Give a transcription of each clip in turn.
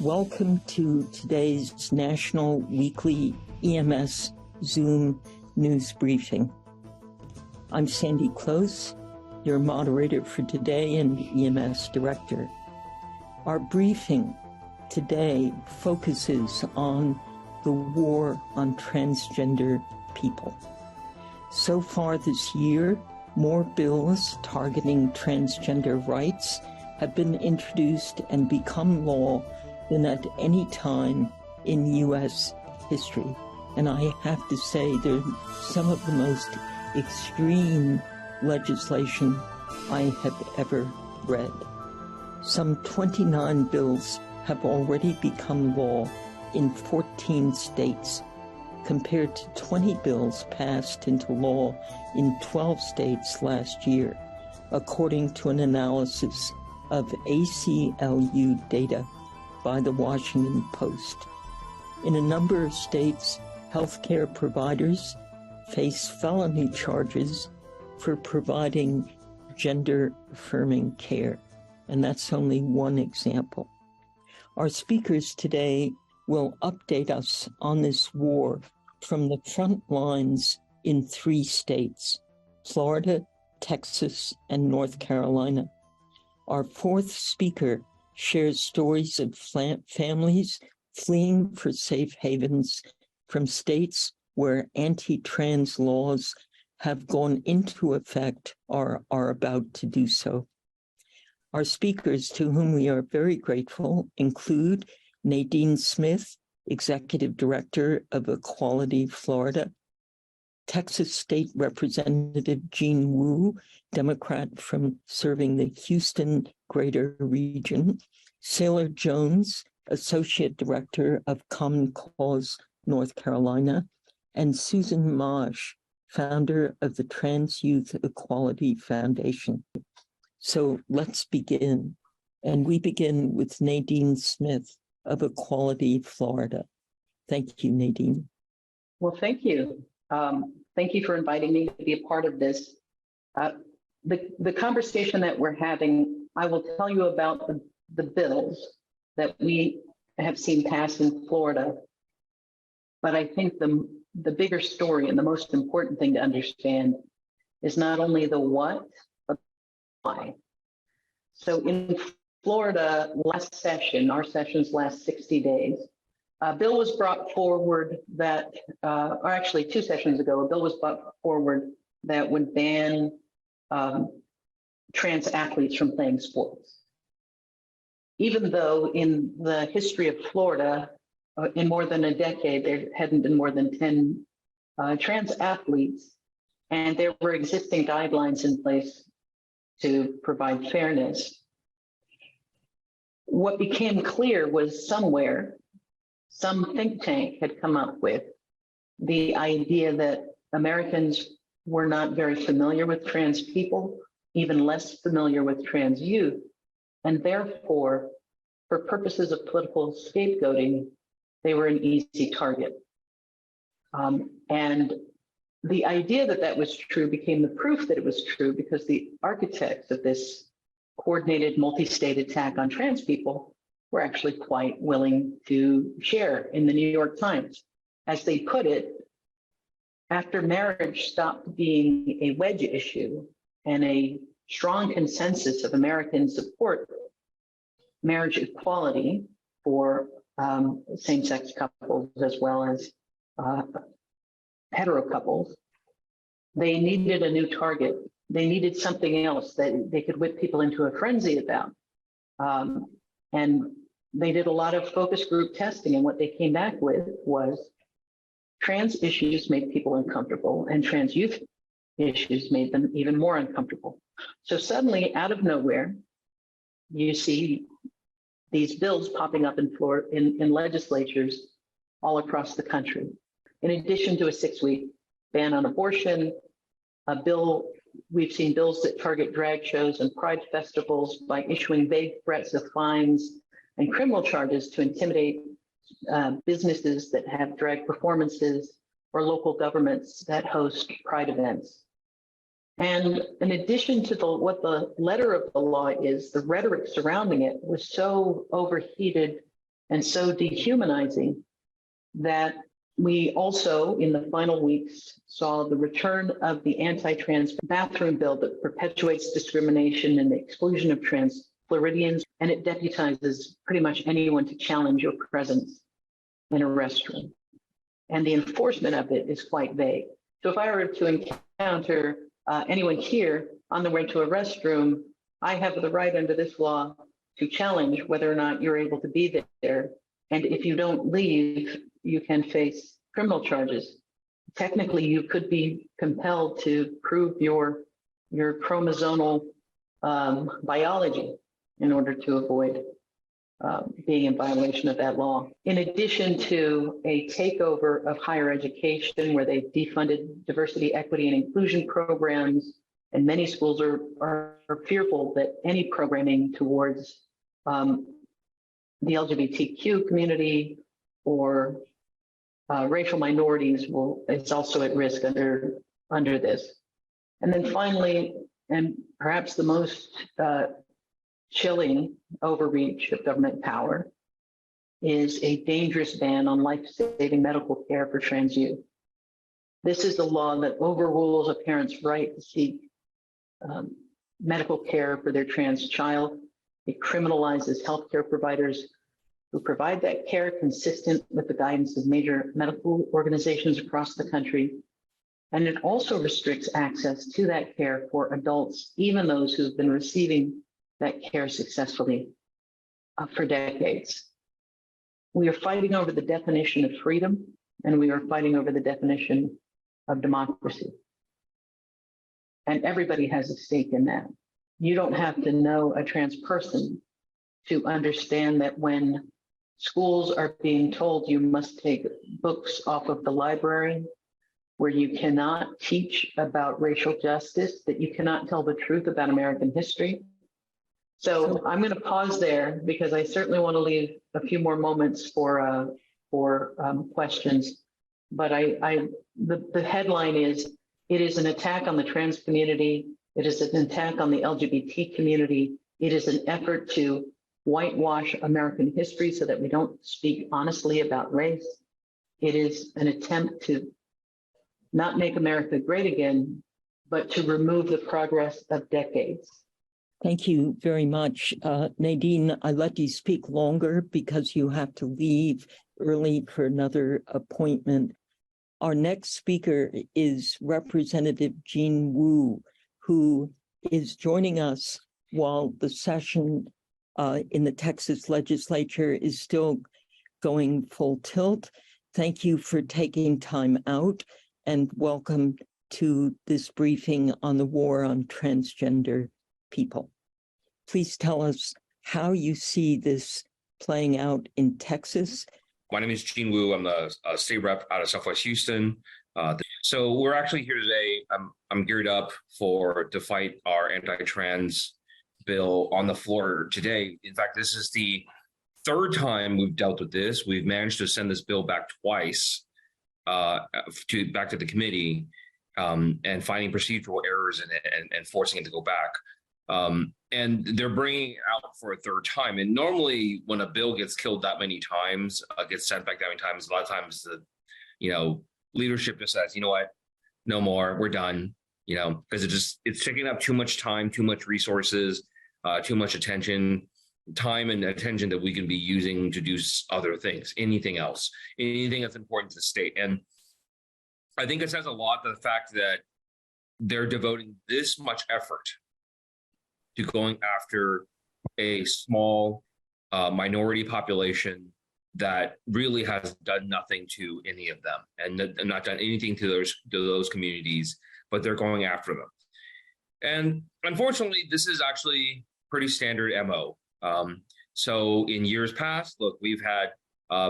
Welcome to today's National Weekly EMS Zoom News Briefing. I'm Sandy Close, your moderator for today and EMS Director. Our briefing today focuses on the war on transgender people. So far this year, more bills targeting transgender rights have been introduced and become law than at any time in U.S. history. And I have to say, they're some of the most extreme legislation I have ever read. Some 29 bills have already become law in 14 states, compared to 20 bills passed into law in 12 states last year, according to an analysis of ACLU data by the Washington Post. In a number of states, healthcare providers face felony charges for providing gender-affirming care, and that's only one example. Our speakers today will update us on this war from the front lines in 3 states, Florida, Texas, and North Carolina. Our fourth speaker shares stories of families fleeing for safe havens from states where anti-trans laws have gone into effect or are about to do so. Our speakers, to whom we are very grateful, include Nadine Smith, Executive Director of Equality Florida, Texas State Representative Jean Wu, Democrat from serving the Houston Greater Region, Sailor Jones, Associate Director of Common Cause North Carolina, and Susan Mosh, founder of the Trans Youth Equality Foundation. So let's begin. And we begin with Nadine Smith of Equality Florida. Thank you, Nadine. Well, thank you. Thank you for inviting me to be a part of this. The conversation that we're having, I will tell you about the bills that we have seen passed in Florida. But I think the bigger story and the most important thing to understand is not only the what, but the why. So in Florida, last session, our sessions last 60 days, a bill was brought forward that, or actually 2 sessions ago, a bill was brought forward that would ban trans athletes from playing sports. Even though in the history of Florida, in more than a decade, there hadn't been more than 10 trans athletes, and there were existing guidelines in place to provide fairness. What became clear was somewhere, some think tank had come up with the idea that Americans were not very familiar with trans people, even less familiar with trans youth, and therefore, for purposes of political scapegoating, they were an easy target. And the idea that that was true became the proof that it was true because the architects of this coordinated multi-state attack on trans people were actually quite willing to share in the New York Times. As they put it, after marriage stopped being a wedge issue and a strong consensus of Americans support marriage equality for same-sex couples as well as hetero couples, they needed a new target. They needed something else that they could whip people into a frenzy about. And they did a lot of focus group testing, and what they came back with was trans issues made people uncomfortable, and trans youth issues made them even more uncomfortable. So suddenly, out of nowhere, you see these bills popping up in Florida, in legislatures all across the country. In addition to a 6-week ban on abortion, we've seen bills that target drag shows and pride festivals by issuing vague threats of fines and criminal charges to intimidate businesses that have drag performances or local governments that host pride events. And in addition to what the letter of the law is, the rhetoric surrounding it was so overheated and so dehumanizing that we also, in the final weeks, saw the return of the anti-trans bathroom bill that perpetuates discrimination and the exclusion of trans Floridians, and it deputizes pretty much anyone to challenge your presence in a restroom. And the enforcement of it is quite vague. So if I were to encounter anyone here on the way to a restroom, I have the right under this law to challenge whether or not you're able to be there. And if you don't leave, you can face criminal charges. Technically, you could be compelled to prove your chromosomal biology in order to avoid being in violation of that law. In addition to a takeover of higher education where they've defunded diversity, equity, and inclusion programs, and many schools are fearful that any programming towards the LGBTQ community or racial minorities is also at risk under this. And then finally, and perhaps the most chilling overreach of government power, is a dangerous ban on life-saving medical care for trans youth. This is the law that overrules a parent's right to seek medical care for their trans child. It criminalizes healthcare providers who provide that care consistent with the guidance of major medical organizations across the country. And it also restricts access to that care for adults, even those who've been receiving that care successfully for decades. We are fighting over the definition of freedom, and we are fighting over the definition of democracy. And everybody has a stake in that. You don't have to know a trans person to understand that when schools are being told you must take books off of the library, where you cannot teach about racial justice, that you cannot tell the truth about American history. So I'm going to pause there because I certainly want to leave a few more moments for questions. But the headline is, it is an attack on the trans community. It is an attack on the LGBT community. It is an effort to whitewash American history so that we don't speak honestly about race. It is an attempt to not make America great again, but to remove the progress of decades. Thank you very much. Nadine, I let you speak longer because you have to leave early for another appointment. Our next speaker is Representative Jean Wu, who is joining us while the session in the Texas legislature is still going full tilt. Thank you for taking time out, and welcome to this briefing on the war on transgender people. Please tell us how you see this playing out in Texas. My name is Jean Wu. I'm the state rep out of Southwest Houston. So we're actually here today. I'm geared up to fight our anti-trans bill on the floor today. In fact, this is the third time we've dealt with this. We've managed to send this bill back twice back to the committee and finding procedural errors in it and forcing it to go back. And they're bringing it out for a third time. And normally when a bill gets killed that many times, gets sent back that many times, a lot of times the, leadership just says, you know what, no more, we're done, because it's taking up too much time, too much resources, too much attention, time and attention that we can be using to do other things, anything else, anything that's important to the state. And I think it says a lot to the fact that they're devoting this much effort to going after a small minority population that really has done nothing to any of them and not done anything to those communities, but they're going after them. And unfortunately, this is actually pretty standard MO. So in years past, look, we've had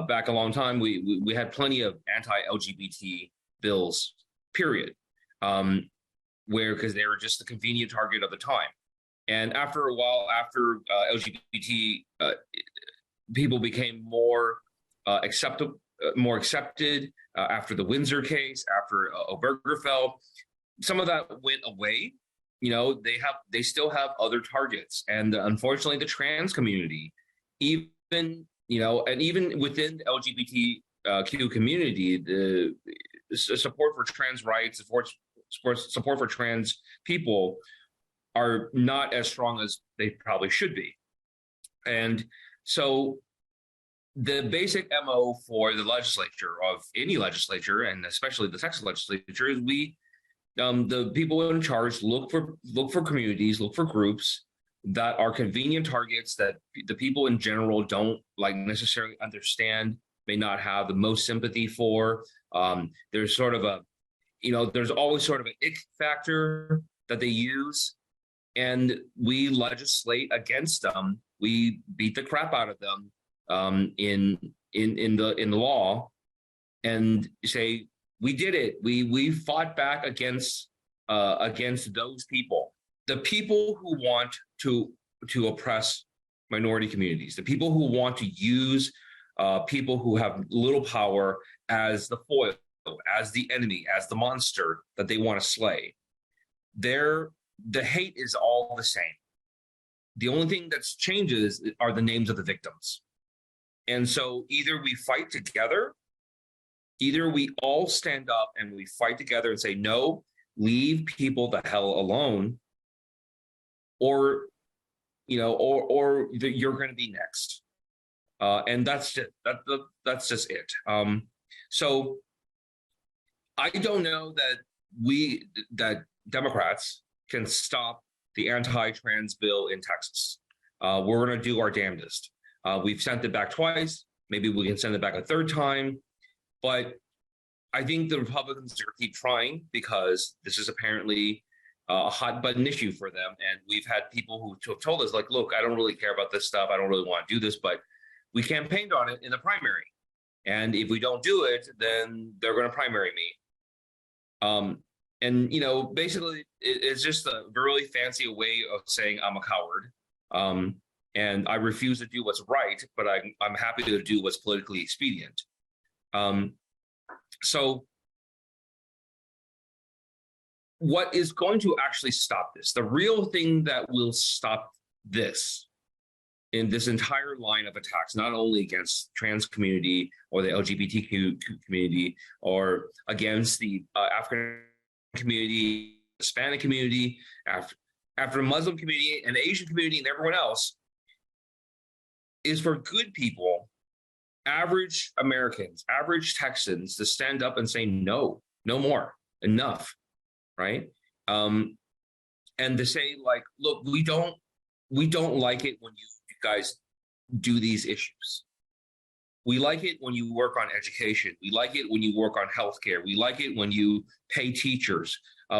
back a long time, we had plenty of anti-LGBT bills, period, because they were just the convenient target of the time. And after a while, after LGBT people became more accepted after the Windsor case, after Obergefell, some of that went away. They still have other targets, and unfortunately, the trans community, even and even within the LGBTQ community, the support for trans rights, support for trans people are not as strong as they probably should be. And so the basic MO for the legislature, of any legislature, and especially the Texas legislature, is the people in charge look for communities, look for groups that are convenient targets that the people in general don't necessarily understand, may not have the most sympathy for. There's sort of there's always sort of an ick factor that they use, and we legislate against them. We beat the crap out of them in the law, and say we did it. We fought back against those people, the people who want to oppress minority communities, the people who want to use people who have little power as the foil, as the enemy, as the monster that they want to slay. The hate is all the same. The only thing that changes are the names of the victims. And so either we fight together, either we all stand up and we fight together and say, no, leave people the hell alone, or you're going to be next. And that's just it. So I don't know that Democrats can stop the anti-trans bill in Texas. We're going to do our damnedest. We've sent it back twice. Maybe we can send it back a third time. But I think the Republicans are going to keep trying, because this is apparently a hot button issue for them. And we've had people who have told us, look, I don't really care about this stuff. I don't really want to do this, but we campaigned on it in the primary. And if we don't do it, then they're going to primary me. And, basically, it's just a really fancy way of saying I'm a coward. And I refuse to do what's right, but I'm happy to do what's politically expedient. So what is going to actually stop this? The real thing that will stop this in this entire line of attacks, not only against trans community or the LGBTQ community, or against the African community, Hispanic community, after Muslim community and the Asian community and everyone else, is for good people, average Americans, average Texans, to stand up and say, no more, enough, right? And to say, look, we don't like it when you guys do these issues. We like it when you work on education. We like it when you work on healthcare. We like it when you pay teachers.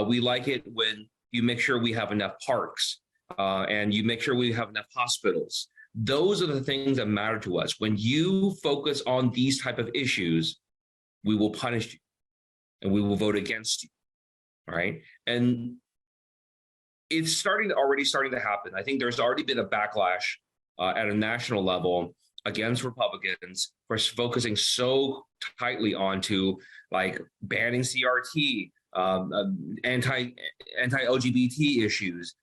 We like it when you make sure we have enough parks and you make sure we have enough hospitals. Those are the things that matter to us. When you focus on these type of issues, we will punish you and we will vote against you. All right. And it's already starting to happen. I think there's already been a backlash at a national level against Republicans for focusing so tightly onto banning CRT, anti-LGBT issues,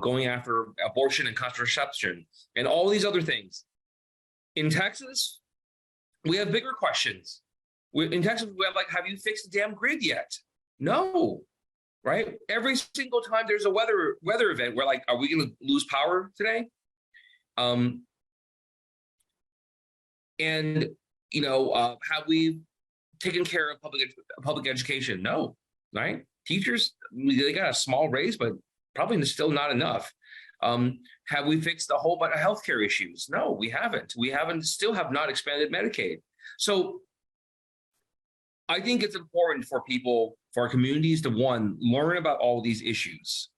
going after abortion and contraception, and all these other things. In Texas, we have bigger questions. In Texas, we have you fixed the damn grid yet? No, right? Every single time there's a weather event, we're like, are we going to lose power today? And have we taken care of public education? No, right? Teachers, they got a small raise, but probably still not enough. Have we fixed a whole bunch of healthcare issues? No, we haven't. Still have not expanded Medicaid. So I think it's important for our communities to, one, learn about all these issues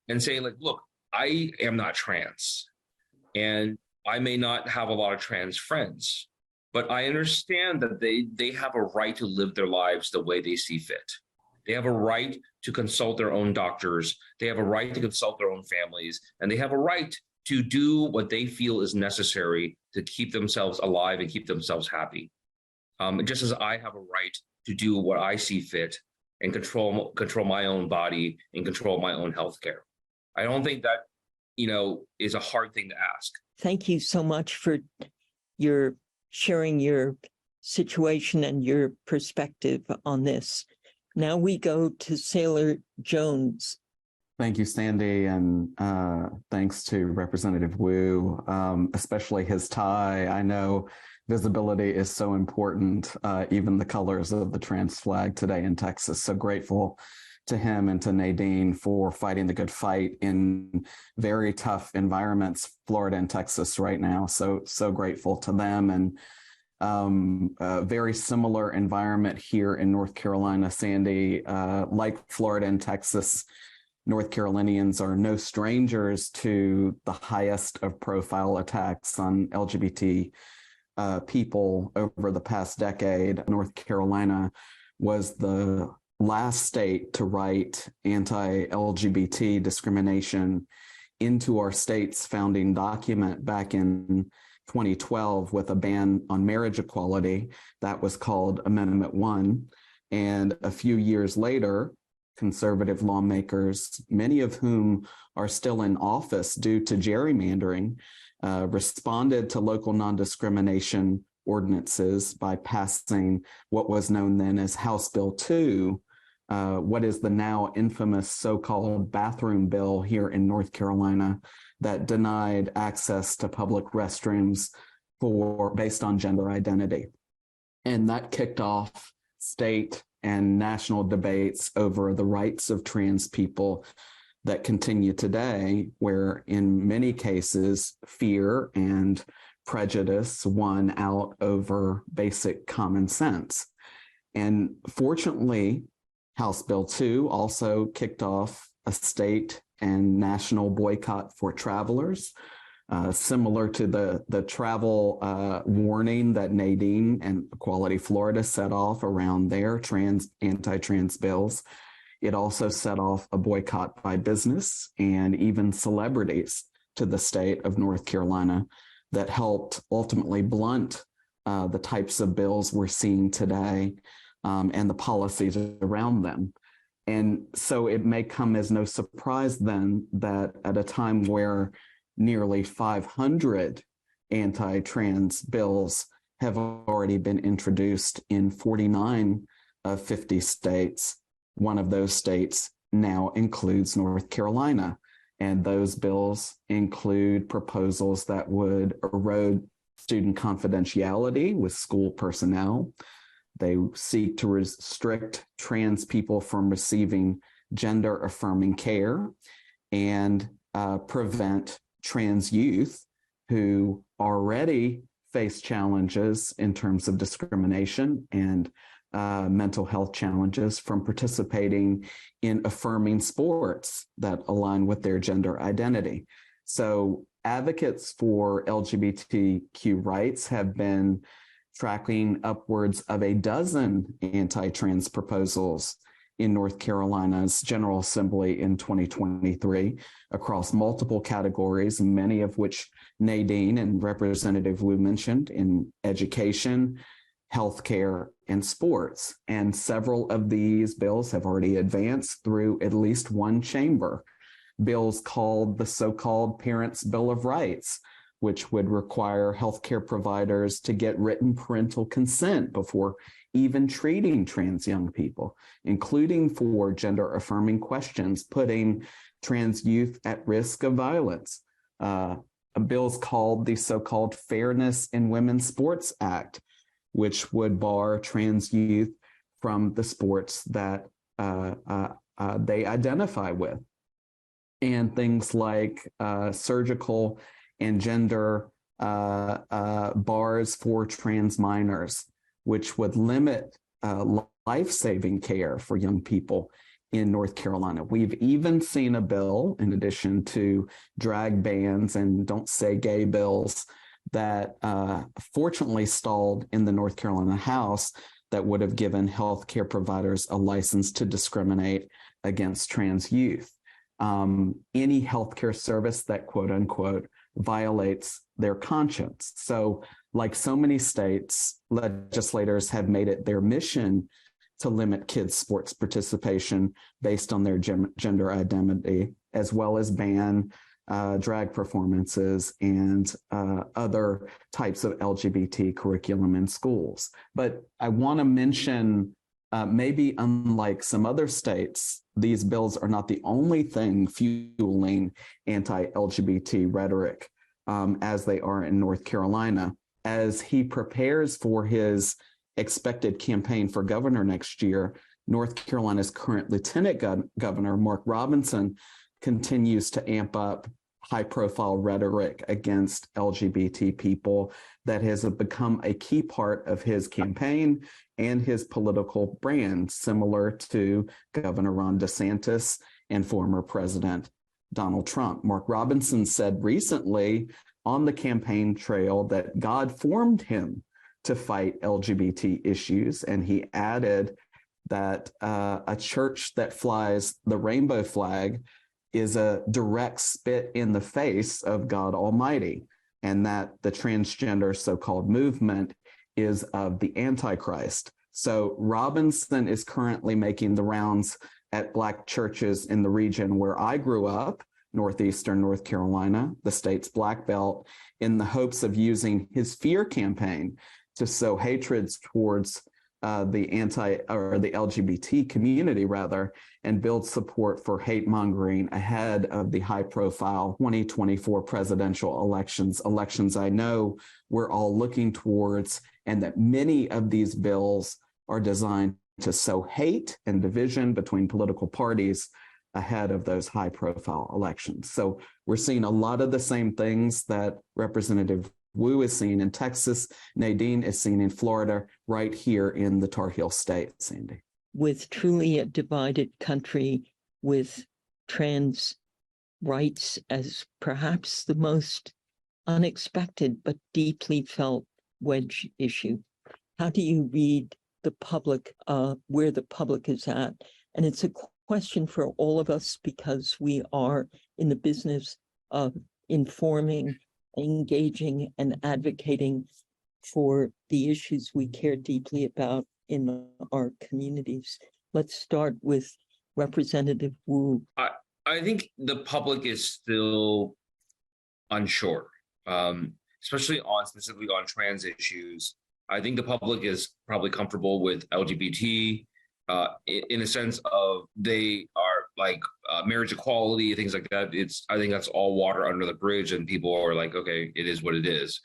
and say, look, I am not trans, and I may not have a lot of trans friends, but I understand that they have a right to live their lives the way they see fit. They have a right to consult their own doctors. They have a right to consult their own families, and they have a right to do what they feel is necessary to keep themselves alive and keep themselves happy. Just as I have a right to do what I see fit and control my own body and control my own health care. I don't think that, is a hard thing to ask. Thank you so much for your sharing your situation and your perspective on this. Now we go to Sailor Jones. Thank you, Sandy, and thanks to Representative Wu, especially his tie. I know visibility is so important, even the colors of the trans flag today in Texas. So grateful to him and to Nadine for fighting the good fight in very tough environments, Florida and Texas right now. So grateful to them. And a very similar environment here in North Carolina, Sandy, like Florida and Texas. North Carolinians are no strangers to the highest of profile attacks on LGBT people over the past decade. North Carolina was the last state to write anti-LGBT discrimination into our state's founding document back in 2012 with a ban on marriage equality. That was called Amendment 1. And a few years later, conservative lawmakers, many of whom are still in office due to gerrymandering, responded to local non-discrimination ordinances by passing what was known then as House Bill 2, what is the now infamous so-called bathroom bill here in North Carolina that denied access to public restrooms based on gender identity. And that kicked off state and national debates over the rights of trans people that continue today, where in many cases, fear and prejudice won out over basic common sense. And fortunately, House Bill 2 also kicked off a state and national boycott for travelers, similar to the travel warning that Nadine and Equality Florida set off around their anti-trans bills. It also set off a boycott by business and even celebrities to the state of North Carolina that helped ultimately blunt the types of bills we're seeing today and the policies around them. And so it may come as no surprise then that at a time where nearly 500 anti-trans bills have already been introduced in 49 of 50 states, one of those states now includes North Carolina. And those bills include proposals that would erode student confidentiality with school personnel. They seek to restrict trans people from receiving gender-affirming care and prevent trans youth who already face challenges in terms of discrimination and mental health challenges from participating in affirming sports that align with their gender identity. So advocates for LGBTQ rights have been tracking upwards of a dozen anti-trans proposals in North Carolina's General Assembly in 2023 across multiple categories, many of which Nadine and Representative Wu mentioned in education, healthcare, and sports. And several of these bills have already advanced through at least one chamber. Bills called the so-called Parents' Bill of Rights, which would require healthcare providers to get written parental consent before even treating trans young people, including for gender-affirming questions, putting trans youth at risk of violence. A bill's called the so-called Fairness in Women's Sports Act, which would bar trans youth from the sports that they identify with. And things like surgical and gender bars for trans minors, which would limit life-saving care for young people in North Carolina. We've even seen a bill, in addition to drag bans and don't say gay bills, that fortunately stalled in the North Carolina House that would have given healthcare providers a license to discriminate against trans youth. Any healthcare service that, quote unquote, violates their conscience. So like so many states, legislators have made it their mission to limit kids' sports participation based on their gender identity, as well as ban drag performances, and other types of LGBT curriculum in schools. But I want to mention, maybe unlike some other states, these bills are not the only thing fueling anti-LGBT rhetoric, as they are in North Carolina. As he prepares for his expected campaign for governor next year, North Carolina's current Lieutenant Governor, Mark Robinson, continues to amp up high-profile rhetoric against LGBT people that has become a key part of his campaign and his political brand, similar to Governor Ron DeSantis and former President Donald Trump. Mark Robinson said recently on the campaign trail that God formed him to fight LGBT issues, and he added that a church that flies the rainbow flag is a direct spit in the face of God Almighty, and that the transgender so-called movement is of the Antichrist. So Robinson is currently making the rounds at Black churches in the region where I grew up, northeastern North Carolina, the state's Black Belt, in the hopes of using his fear campaign to sow hatred towards the LGBT community, rather, and build support for hate mongering ahead of the high profile 2024 presidential elections I know we're all looking towards, and that many of these bills are designed to sow hate and division between political parties ahead of those high profile elections. So we're seeing a lot of the same things that Representative Wu is seeing in Texas, Nadine is seeing in Florida, right here in the Tar Heel State, Sandy. With truly a divided country, with trans rights as perhaps the most unexpected but deeply felt wedge issue, how do you read the public, where the public is at? And it's a question for all of us because we are in the business of informing, engaging, and advocating for the issues we care deeply about in our communities. Let's start with Representative Wu. I think the public is still unsure, especially specifically on trans issues. I think the public is probably comfortable with LGBT in a sense of they are like marriage equality, things like that. I think that's all water under the bridge, and people are like, okay, it is what it is.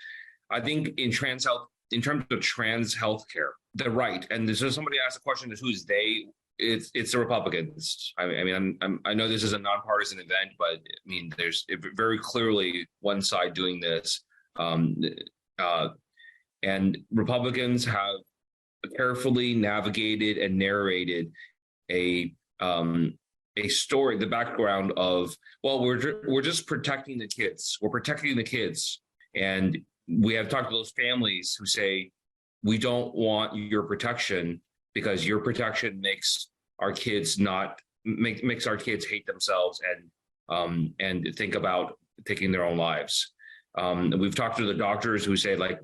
I think in terms of trans healthcare, the right, and so somebody asked the question is who's they? It's the Republicans. I mean, I know this is a nonpartisan event, but I mean, there's very clearly one side doing this, and Republicans have carefully navigated and narrated a story, the background of, well, we're just protecting the kids. We're protecting the kids, and we have talked to those families who say, we don't want your protection because your protection makes our kids makes our kids hate themselves and think about taking their own lives. We've talked to the doctors who say, like,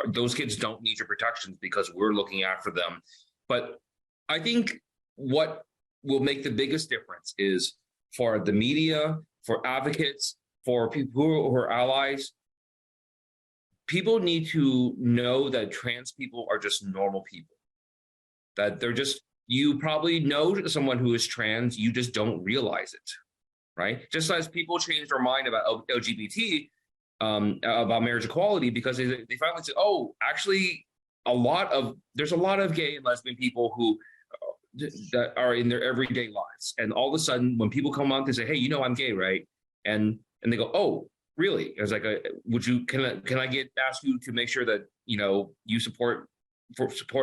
those kids don't need your protections because we're looking after them. But I think what will make the biggest difference is for the media, for advocates, for people who are allies, people need to know that trans people are just normal people, that they're just, you probably know someone who is trans, you just don't realize it, right? Just as people changed their mind about LGBT, about marriage equality, because they finally said, oh, actually, there's a lot of gay and lesbian people who that are in their everyday lives. And all of a sudden, when people come on to say, hey, you know, I'm gay, right? And they go, oh, really? I was like, can I ask you to make sure that, you know, you support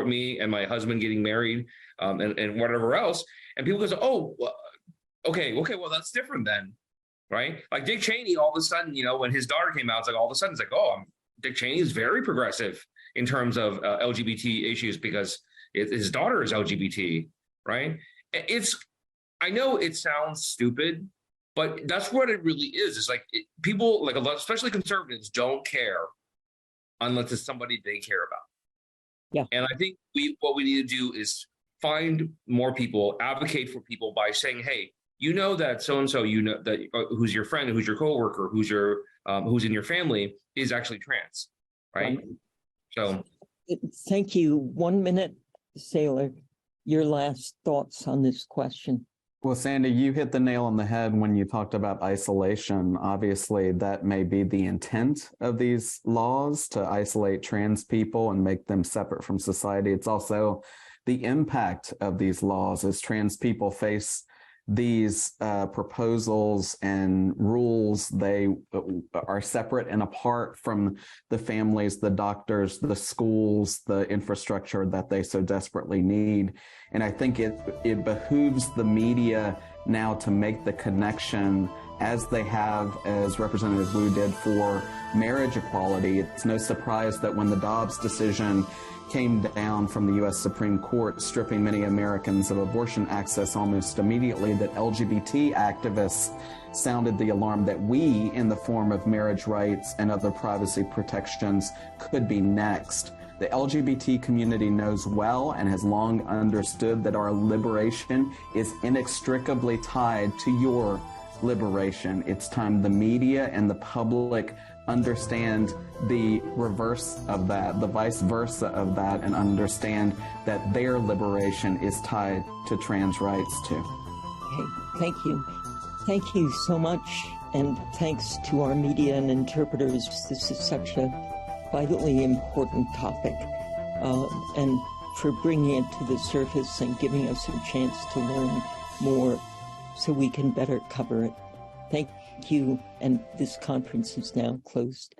me and my husband getting married, and whatever else. And people go, oh, okay, well, that's different then, right? Like Dick Cheney, all of a sudden, you know, when his daughter came out, it's like all of a sudden it's like, oh, Dick Cheney is very progressive in terms of LGBT issues because his daughter is LGBT, right? I know it sounds stupid, but that's what it really is. It's like people, like a lot, especially conservatives, don't care unless it's somebody they care about. Yeah. And I think what we need to do is find more people, advocate for people by saying, hey, you know that so-and-so, you know that who's your friend, who's your coworker, who's in your family is actually trans, right? So thank you. 1 minute, Sailor, your last thoughts on this question. Well, Sandy, you hit the nail on the head when you talked about isolation. Obviously, that may be the intent of these laws, to isolate trans people and make them separate from society. It's also the impact of these laws as trans people face these proposals and rules. They are separate and apart from the families, the doctors, the schools, the infrastructure that they so desperately need. And I think it behooves the media now to make the connection, as they have, as Representative Wu did, for marriage equality. It's no surprise that when the Dobbs decision came down from the U.S. Supreme Court, stripping many Americans of abortion access almost immediately, that LGBT activists sounded the alarm that we, in the form of marriage rights and other privacy protections, could be next. The LGBT community knows well and has long understood that our liberation is inextricably tied to your liberation. It's time the media and the public understand the reverse of that, the vice versa of that, and understand that their liberation is tied to trans rights too. Okay, thank you. Thank you so much, and thanks to our media and interpreters. This is such a vitally important topic, and for bringing it to the surface and giving us a chance to learn more so we can better cover it. Thank you, and this conference is now closed.